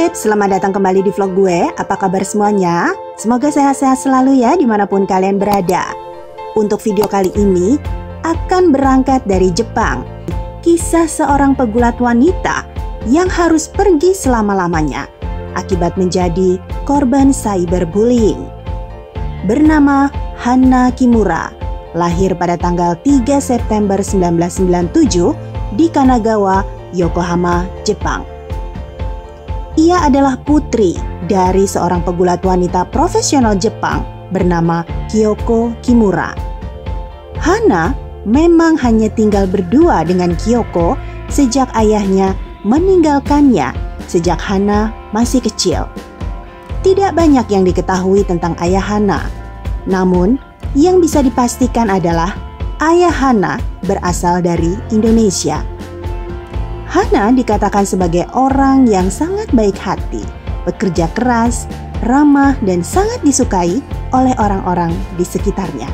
Beb, selamat datang kembali di vlog gue. Apa kabar semuanya? Semoga sehat-sehat selalu ya dimanapun kalian berada. Untuk video kali ini akan berangkat dari Jepang. Kisah seorang pegulat wanita yang harus pergi selama-lamanya akibat menjadi korban cyberbullying. Bernama Hana Kimura, lahir pada tanggal 3 September 1997 di Kanagawa, Yokohama, Jepang. Ia adalah putri dari seorang pegulat wanita profesional Jepang bernama Kyoko Kimura. Hana memang hanya tinggal berdua dengan Kyoko sejak ayahnya meninggalkannya sejak Hana masih kecil. Tidak banyak yang diketahui tentang ayah Hana, namun yang bisa dipastikan adalah ayah Hana berasal dari Indonesia. Hana dikatakan sebagai orang yang sangat baik hati, bekerja keras, ramah, dan sangat disukai oleh orang-orang di sekitarnya.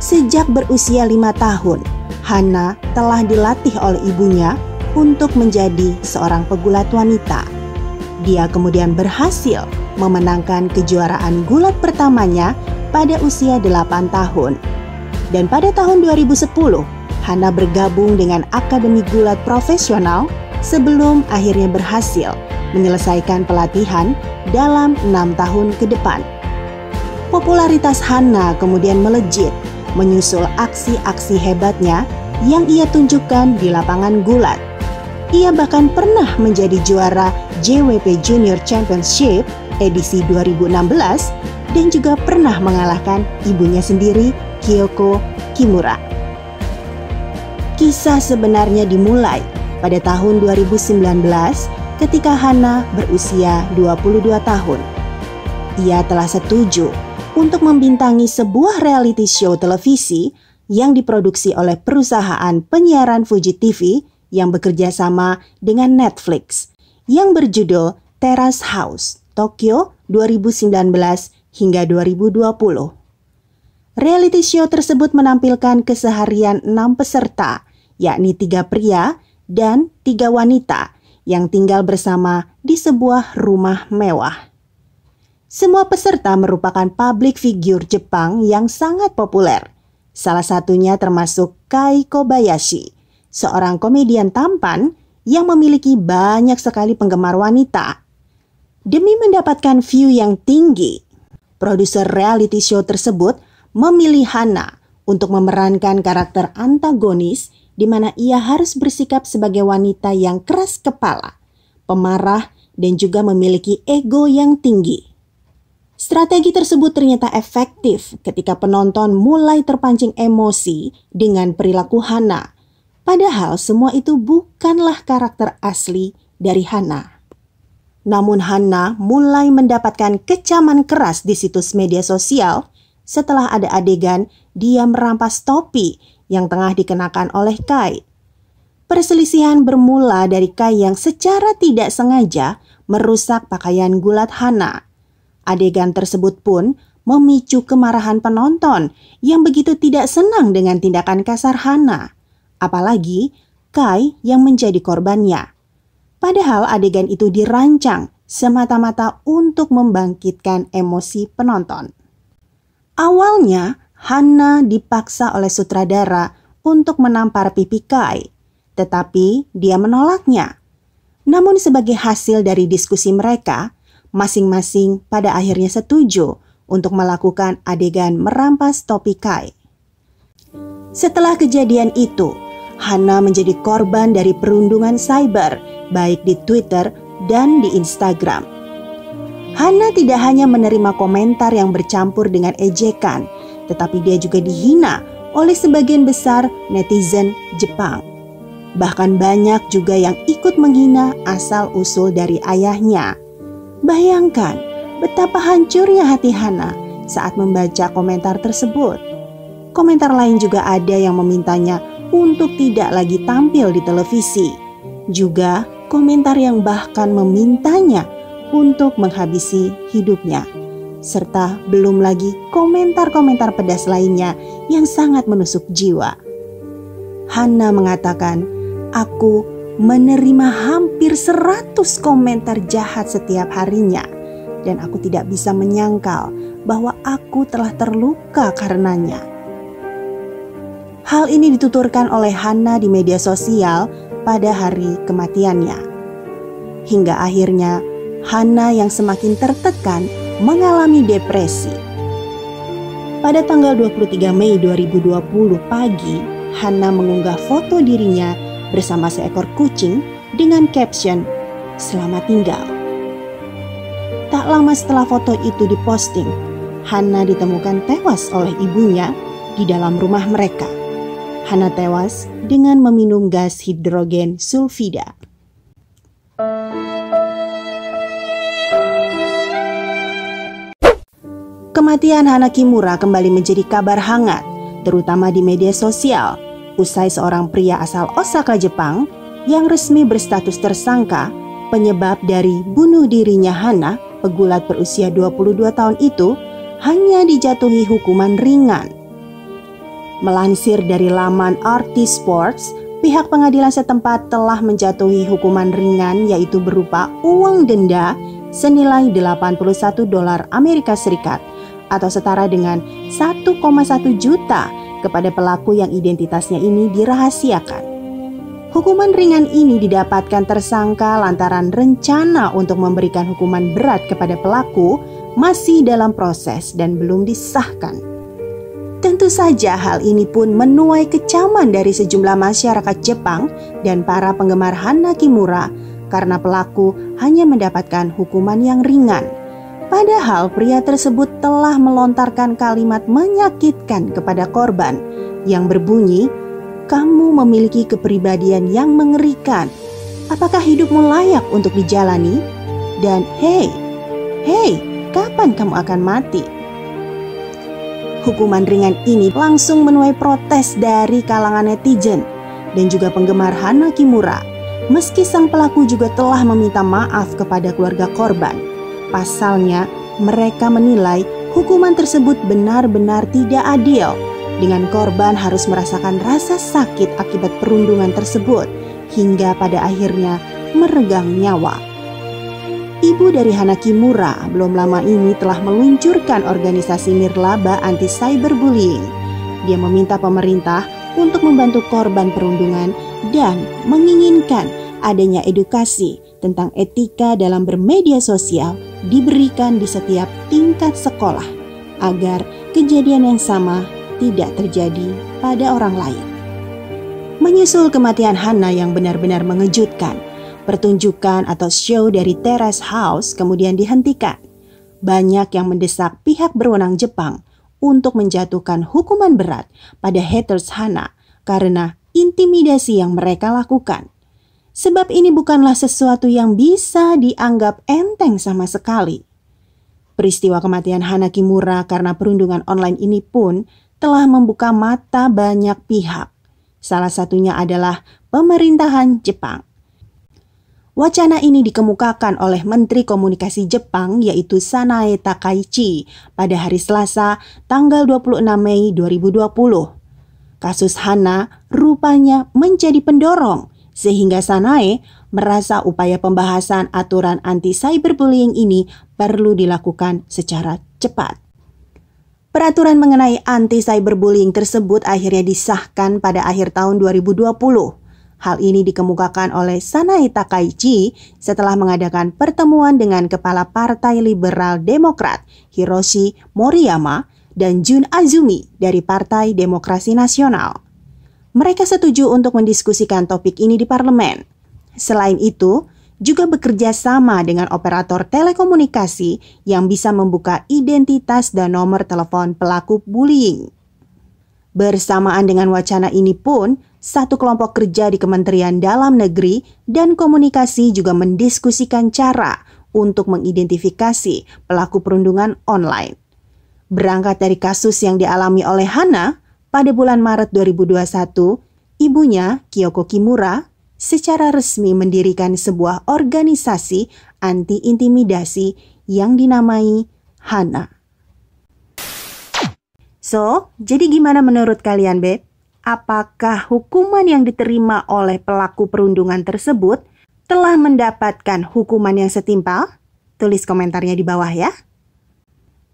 Sejak berusia 5 tahun, Hana telah dilatih oleh ibunya untuk menjadi seorang pegulat wanita. Dia kemudian berhasil memenangkan kejuaraan gulat pertamanya pada usia 8 tahun. Dan pada tahun 2010, Hana bergabung dengan Akademi Gulat Profesional sebelum akhirnya berhasil menyelesaikan pelatihan dalam 6 tahun ke depan. Popularitas Hana kemudian melejit menyusul aksi-aksi hebatnya yang ia tunjukkan di lapangan gulat. Ia bahkan pernah menjadi juara JWP Junior Championship edisi 2016 dan juga pernah mengalahkan ibunya sendiri, Kyoko Kimura. Kisah sebenarnya dimulai pada tahun 2019 ketika Hana berusia 22 tahun. Ia telah setuju untuk membintangi sebuah reality show televisi yang diproduksi oleh perusahaan penyiaran Fuji TV yang bekerja sama dengan Netflix yang berjudul Terrace House Tokyo 2019 hingga 2020. Reality show tersebut menampilkan keseharian 6 peserta, yakni 3 pria dan 3 wanita yang tinggal bersama di sebuah rumah mewah. Semua peserta merupakan public figure Jepang yang sangat populer. Salah satunya termasuk Kai Kobayashi, seorang komedian tampan yang memiliki banyak sekali penggemar wanita. Demi mendapatkan view yang tinggi, produser reality show tersebut memilih Hana untuk memerankan karakter antagonis di mana ia harus bersikap sebagai wanita yang keras kepala, pemarah, dan juga memiliki ego yang tinggi. Strategi tersebut ternyata efektif ketika penonton mulai terpancing emosi dengan perilaku Hana. Padahal semua itu bukanlah karakter asli dari Hana. Namun Hana mulai mendapatkan kecaman keras di situs media sosial setelah ada adegan dia merampas topi yang tengah dikenakan oleh Kai. Perselisihan bermula dari Kai yang secara tidak sengaja merusak pakaian gulat Hana. Adegan tersebut pun memicu kemarahan penonton yang begitu tidak senang dengan tindakan kasar Hana. Apalagi Kai yang menjadi korbannya. Padahal adegan itu dirancang semata-mata untuk membangkitkan emosi penonton. Awalnya, Hana dipaksa oleh sutradara untuk menampar pipi Kai, tetapi dia menolaknya. Namun sebagai hasil dari diskusi mereka, masing-masing pada akhirnya setuju untuk melakukan adegan merampas topi Kai. Setelah kejadian itu, Hana menjadi korban dari perundungan cyber, baik di Twitter dan di Instagram. Hana tidak hanya menerima komentar yang bercampur dengan ejekan, tetapi dia juga dihina oleh sebagian besar netizen Jepang. Bahkan banyak juga yang ikut menghina asal-usul dari ayahnya. Bayangkan betapa hancurnya hati Hana saat membaca komentar tersebut. Komentar lain juga ada yang memintanya untuk tidak lagi tampil di televisi. Juga komentar yang bahkan memintanya untuk menghabisi hidupnya. Serta belum lagi komentar-komentar pedas lainnya yang sangat menusuk jiwa. Hana mengatakan, "Aku menerima hampir 100 komentar jahat setiap harinya, dan aku tidak bisa menyangkal bahwa aku telah terluka karenanya. Hal ini dituturkan oleh Hana di media sosial pada hari kematiannya. Hingga akhirnya Hana yang semakin tertekan mengalami depresi. Pada tanggal 23 Mei 2020 pagi, Hana mengunggah foto dirinya bersama seekor kucing dengan caption "Selamat tinggal". Tak lama setelah foto itu diposting, Hana ditemukan tewas oleh ibunya di dalam rumah mereka. Hana tewas dengan meminum gas hidrogen sulfida. Kematian Hana Kimura kembali menjadi kabar hangat, terutama di media sosial, usai seorang pria asal Osaka, Jepang, yang resmi berstatus tersangka penyebab dari bunuh dirinya Hana, pegulat berusia 22 tahun itu, hanya dijatuhi hukuman ringan. Melansir dari laman RT Sports, pihak pengadilan setempat telah menjatuhi hukuman ringan, yaitu berupa uang denda senilai $81 Amerika Serikat atau setara dengan 1,1 juta kepada pelaku yang identitasnya ini dirahasiakan. Hukuman ringan ini didapatkan tersangka lantaran rencana untuk memberikan hukuman berat kepada pelaku masih dalam proses dan belum disahkan. Tentu saja hal ini pun menuai kecaman dari sejumlah masyarakat Jepang dan para penggemar Hana Kimura karena pelaku hanya mendapatkan hukuman yang ringan. Padahal pria tersebut telah melontarkan kalimat menyakitkan kepada korban yang berbunyi, "Kamu memiliki kepribadian yang mengerikan. Apakah hidupmu layak untuk dijalani? Dan hei, kapan kamu akan mati?" Hukuman ringan ini langsung menuai protes dari kalangan netizen dan juga penggemar Hana Kimura. Meski sang pelaku juga telah meminta maaf kepada keluarga korban, pasalnya mereka menilai hukuman tersebut benar-benar tidak adil, dengan korban harus merasakan rasa sakit akibat perundungan tersebut hingga pada akhirnya meregang nyawa. Ibu dari Hana Kimura belum lama ini telah meluncurkan organisasi nirlaba anti cyberbullying. Dia meminta pemerintah untuk membantu korban perundungan dan menginginkan adanya edukasi tentang etika dalam bermedia sosial diberikan di setiap tingkat sekolah agar kejadian yang sama tidak terjadi pada orang lain. Menyusul kematian Hana yang benar-benar mengejutkan, pertunjukan atau show dari Terrace House kemudian dihentikan. Banyak yang mendesak pihak berwenang Jepang untuk menjatuhkan hukuman berat pada haters Hana karena intimidasi yang mereka lakukan. Sebab ini bukanlah sesuatu yang bisa dianggap enteng sama sekali. Peristiwa kematian Hana Kimura karena perundungan online ini pun telah membuka mata banyak pihak. Salah satunya adalah pemerintahan Jepang. Wacana ini dikemukakan oleh Menteri Komunikasi Jepang yaitu Sanae Takaichi pada hari Selasa tanggal 26 Mei 2020. Kasus Hana rupanya menjadi pendorong sehingga Sanae merasa upaya pembahasan aturan anti cyberbullying ini perlu dilakukan secara cepat. Peraturan mengenai anti cyberbullying tersebut akhirnya disahkan pada akhir tahun 2020. Hal ini dikemukakan oleh Sanae Takaichi setelah mengadakan pertemuan dengan Kepala Partai Liberal Demokrat Hiroshi Moriyama dan Jun Azumi dari Partai Demokrasi Nasional. Mereka setuju untuk mendiskusikan topik ini di parlemen. Selain itu, juga bekerja sama dengan operator telekomunikasi yang bisa membuka identitas dan nomor telepon pelaku bullying. Bersamaan dengan wacana ini pun, satu kelompok kerja di Kementerian Dalam Negeri dan Komunikasi juga mendiskusikan cara untuk mengidentifikasi pelaku perundungan online. Berangkat dari kasus yang dialami oleh Hana, pada bulan Maret 2021, ibunya, Kyoko Kimura, secara resmi mendirikan sebuah organisasi anti-intimidasi yang dinamai Hana. So, jadi gimana menurut kalian, Beb? apakah hukuman yang diterima oleh pelaku perundungan tersebut telah mendapatkan hukuman yang setimpal? Tulis komentarnya di bawah ya.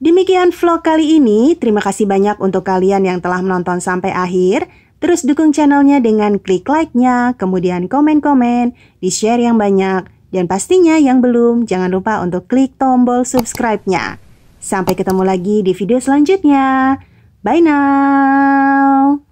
Demikian vlog kali ini. Terima kasih banyak untuk kalian yang telah menonton sampai akhir. Terus dukung channelnya dengan klik like-nya, kemudian komen-komen, di-share yang banyak, dan pastinya yang belum, jangan lupa untuk klik tombol subscribe-nya. Sampai ketemu lagi di video selanjutnya. Bye now!